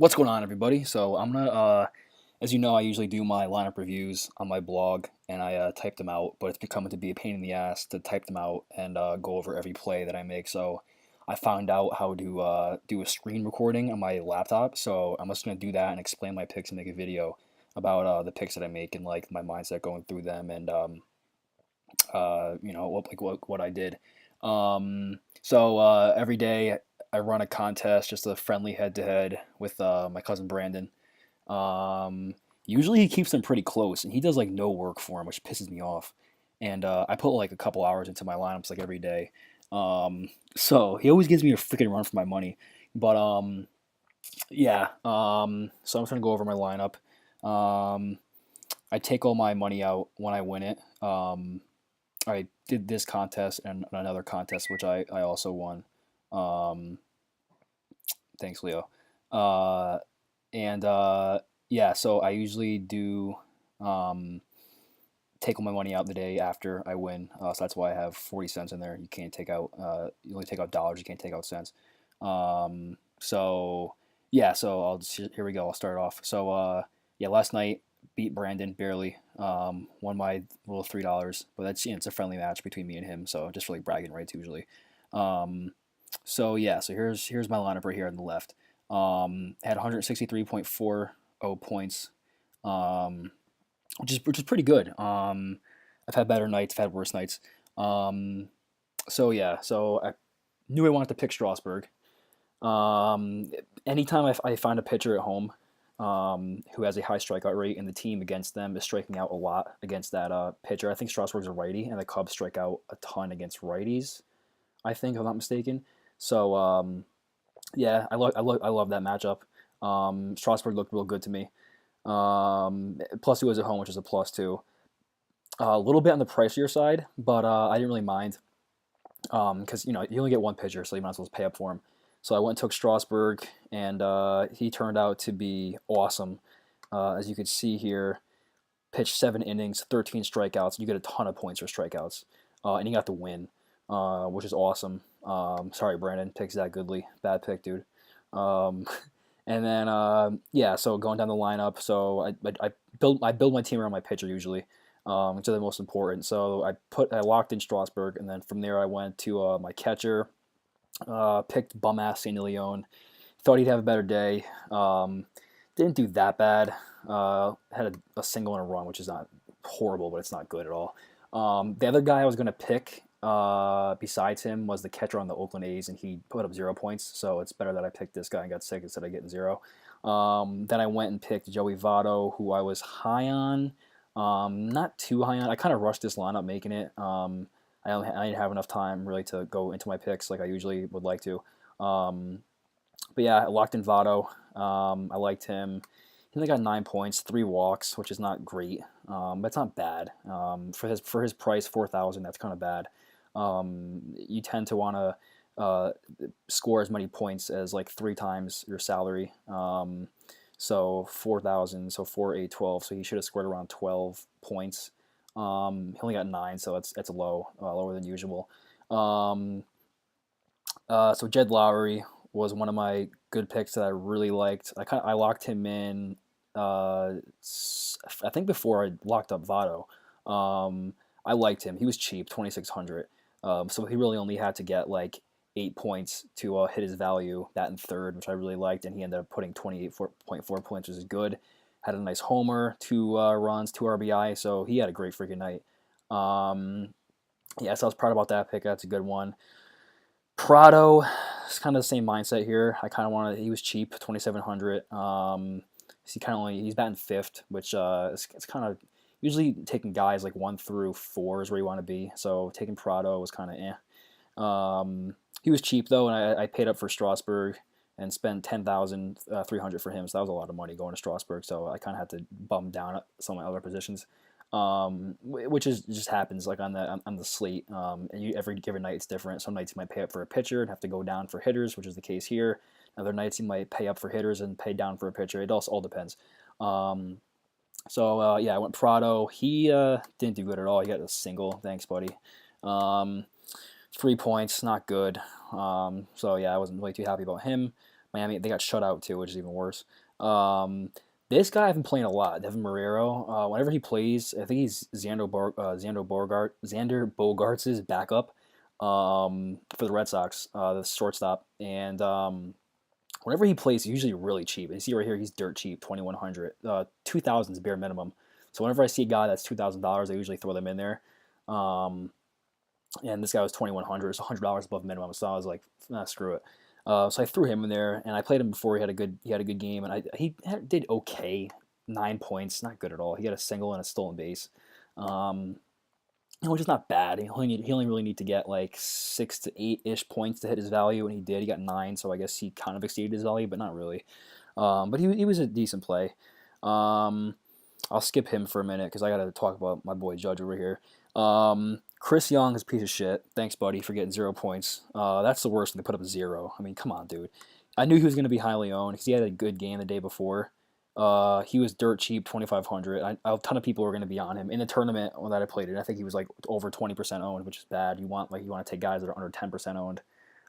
What's going on, everybody? So I'm gonna, as you know, I usually do my lineup reviews on my blog, and I type them out. But it's becoming to be a pain in the ass to type them out and go over every play that I make. So I found out how to do a screen recording on my laptop. So I'm just gonna do that and explain my picks and make a video about the picks that I make and like my mindset going through them and what I did. Every day I run a contest, just a friendly head to head with my cousin Brandon. Um, Usually he keeps them pretty close, and he does like no work for him, which pisses me off. And I put like a couple hours into my lineups like every day. So he always gives me a freaking run for my money. But yeah. So I'm just gonna go over my lineup. Um, I take all my money out when I win it. I did this contest and another contest which I also won. Um, Thanks, Leo. Uh, and Yeah, so I usually do um, take all my money out the day after I win. So that's why I have 40 cents in there. You can't take out, you only take out dollars, you can't take out cents. So yeah, so here we go. I'll start off. Yeah, last night beat Brandon barely. Won my little $3, but it's a friendly match between me and him. So just for like bragging rights usually. Um, so here's my lineup right here on the left. Had 163.40 points, um, which is pretty good. I've had better nights, I've had worse nights. Um, so I knew I wanted to pick Strasburg. Um, Anytime I find a pitcher at home who has a high strikeout rate and the team against them is striking out a lot against that pitcher, I think Strasburg's a righty, and the Cubs strike out a ton against righties. I think, if I'm not mistaken. So yeah, I love that matchup. Strasburg looked real good to me. Plus, he was at home, which is a plus too. A little bit on the pricier side, but I didn't really mind because you only get one pitcher, so you might as well pay up for him. So I went and took Strasburg, and he turned out to be awesome. As you can see here, pitched 7 innings, 13 strikeouts. You get a ton of points for strikeouts, and he got the win, which is awesome. Sorry, Brandon, picked Zach Goodley, bad pick, dude. Um, and then yeah, so going down the lineup, so I build my team around my pitcher usually, which is the most important. So I locked in Strasburg, and then from there I went to my catcher, picked bum ass Sandy Leone. Thought he'd have a better day. Didn't do that bad. Had a single and a run, which is not horrible, but it's not good at all. The other guy I was going to pick besides him was the catcher on the Oakland A's, and he put up 0 points. So it's better that I picked this guy and got sick instead of getting zero. Then I went and picked Joey Votto, who I was high on. Not too high on. I kind of rushed this lineup making it. I didn't have enough time really to go into my picks like I usually would like to. Um, but yeah, I locked in Votto. I liked him. He only got 9 points, 3 walks, which is not great, but it's not bad. For his price, 4,000. That's kind of bad. You tend to want to score as many points as like 3 times your salary. So 4,000, so 4, 8, 12. So he should have scored around 12 points. He only got 9, so it's low, lower than usual. Um, so Jed Lowry was one of my good picks that I really liked. I locked him in. I think before I locked up Votto. Um, I liked him. He was cheap, 2,600. So he really only had to get like 8 points to hit his value. That in third, which I really liked, and he ended up putting 28.4 points, which is good. Had a nice homer, 2 runs, 2 RBI. So he had a great freaking night. Um, yeah, so I was proud about that pick. That's a good one. Prado, it's kind of the same mindset here. I kind of wanted. He was cheap, 2,700. He's batting fifth, which it's kind of usually taking guys like 1 through 4 is where you want to be. So taking Prado was kind of he was cheap though, and I paid up for Strasburg and spent 10,300 for him. So that was a lot of money going to Strasburg. So I kind of had to bump down some of my other positions, which is just happens like on the slate. And every given night it's different. Some nights you might pay up for a pitcher and have to go down for hitters, which is the case here. Other nights you might pay up for hitters and pay down for a pitcher. It also all depends. Um, yeah, I went Prado. He didn't do good at all. He got a single. Thanks, buddy. Um, 3 points, not good. So yeah, I wasn't really too happy about him. Miami, they got shut out too, which is even worse. Um, this guy I've been playing a lot, Devin Marrero. Whenever he plays, I think he's Xander Bogaerts' backup for the Red Sox, the shortstop. And whenever he plays, he's usually really cheap. And you see right here, he's dirt cheap, 2,100. 2,000 is bare minimum. So whenever I see a guy that's $2,000, I usually throw them in there. Um, and this guy was 2,100, it's $100 above minimum. So I was like, nah, screw it. So I threw him in there, and I played him before. He had a good game, and he did okay, 9 points, not good at all. He had a single and a stolen base, um, which is not bad. He only really need to get like 6 to 8 ish points to hit his value, and he did. He got 9, so I guess he kind of exceeded his value, but not really. But he was a decent play. Um, I'll skip him for a minute because I got to talk about my boy Judge over here. Chris Young is a piece of shit. Thanks, buddy, for getting 0 points. That's the worst when they put up a 0. I mean, come on, dude. I knew he was going to be highly owned because he had a good game the day before. He was dirt cheap, 2,500. A ton of people were going to be on him in the tournament that I played in. I think he was like over 20% owned, which is bad. You want to take guys that are under 10% owned,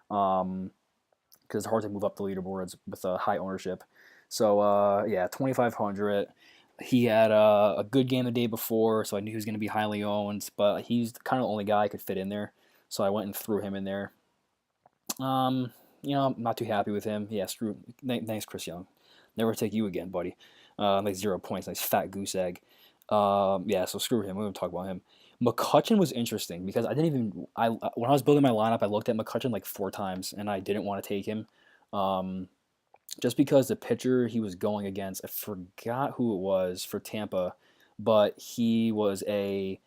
because it's hard to move up the leaderboards with a high ownership. So yeah, 2,500. He had a good game the day before, so I knew he was going to be highly owned. But he's kind of the only guy I could fit in there, so I went and threw him in there. Um, I'm not too happy with him. Yeah, screw. Thanks, Chris Young. Never take you again, buddy. Like 0 points, nice fat goose egg. Yeah, so screw him. We won't talk about him. McCutchen was interesting because I didn't even. When I was building my lineup, I looked at McCutchen like 4 times, and I didn't want to take him. Um, just because the pitcher he was going against, I forgot who it was for Tampa, but he was a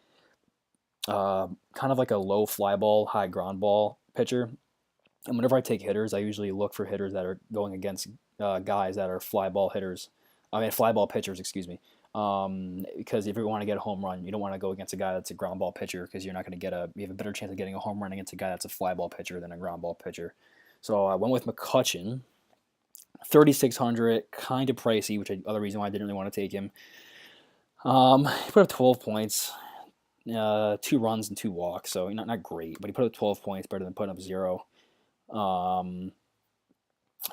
kind of like a low fly ball, high ground ball pitcher. And whenever I take hitters, I usually look for hitters that are going against guys that are fly ball hitters. I mean, fly ball pitchers, excuse me. Because if you want to get a home run, you don't want to go against a guy that's a ground ball pitcher because you're not going to you have a better chance of getting a home run against a guy that's a fly ball pitcher than a ground ball pitcher. So I went with McCutchen, 3,600, kind of pricey, which is the other reason why I didn't really want to take him. He put up 12 points, 2 runs and 2 walks, so not great, but he put up 12 points, better than putting up 0. Um,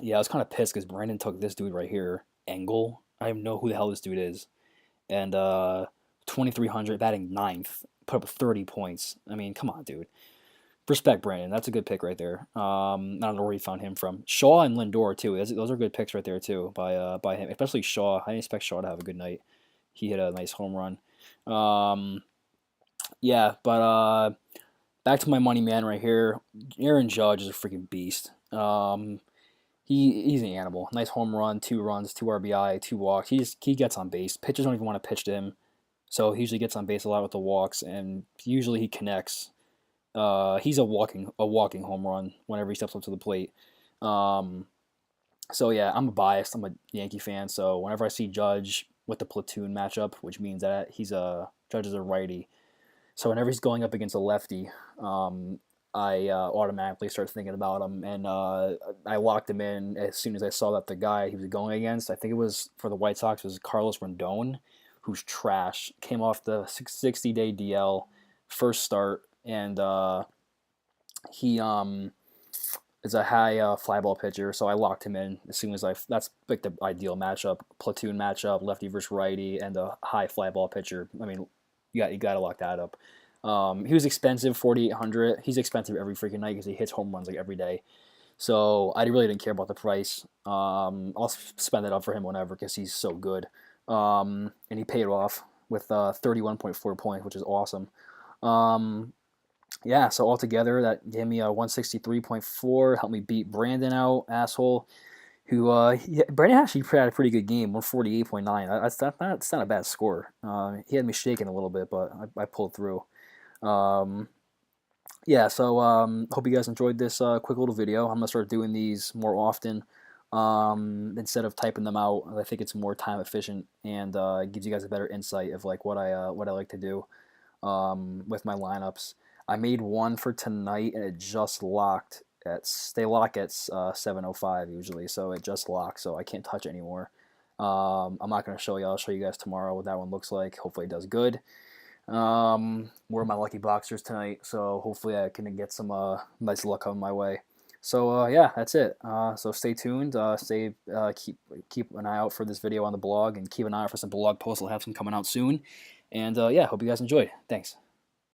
yeah, I was kind of pissed because Brandon took this dude right here, Engel. I don't know who the hell this dude is, and 2,300, batting ninth, put up 30 points. I mean, come on, dude. Respect Brandon. That's a good pick right there. I don't know where he found him from. Shaw and Lindor too. Those are good picks right there too by him, especially Shaw. I didn't expect Shaw to have a good night. He hit a nice home run. Yeah, but back to my money man right here. Aaron Judge is a freaking beast. He's an animal. Nice home run, 2 runs, 2 RBI, 2 walks. He gets on base. Pitchers don't even want to pitch to him, so he usually gets on base a lot with the walks, and usually he connects. He's a walking home run whenever he steps up to the plate. Um, so yeah, I'm biased. I'm a Yankee fan, so whenever I see Judge with the platoon matchup, which means that Judge is a righty, so whenever he's going up against a lefty, I automatically start thinking about him, and I locked him in as soon as I saw that the guy he was going against, I think it was for the White Sox, was Carlos Rendon, who's trash. Came off the 60-day DL, first start, and he is a high fly ball pitcher, so I locked him in as soon as That's like the ideal matchup, platoon matchup, lefty versus righty, and a high fly ball pitcher. I mean, you got to lock that up. He was expensive, 4,800. He's expensive every freaking night because he hits home runs like every day. So I really didn't care about the price. I'll spend it up for him whenever because he's so good. And he paid off with 31.4 points, which is awesome. Um, yeah, so altogether that gave me a 163.4, helped me beat Brandon out, asshole. Brandon actually had a pretty good game, 148.9. That's not a bad score. He had me shaking a little bit, but I pulled through. Um, yeah, so hope you guys enjoyed this quick little video. I'm gonna start doing these more often instead of typing them out. I think it's more time efficient and gives you guys a better insight of like what I like to do with my lineups. I made one for tonight and it just locked they lock at 7:05 usually, so it just locked, so I can't touch it anymore. I'm not gonna show you. I'll show you guys tomorrow what that one looks like. Hopefully it does good. We're my lucky boxers tonight, so hopefully I can get some nice luck on my way. So yeah, that's it. So stay tuned. Keep an eye out for this video on the blog, and keep an eye out for some blog posts. I'll have some coming out soon. And yeah, hope you guys enjoyed. Thanks.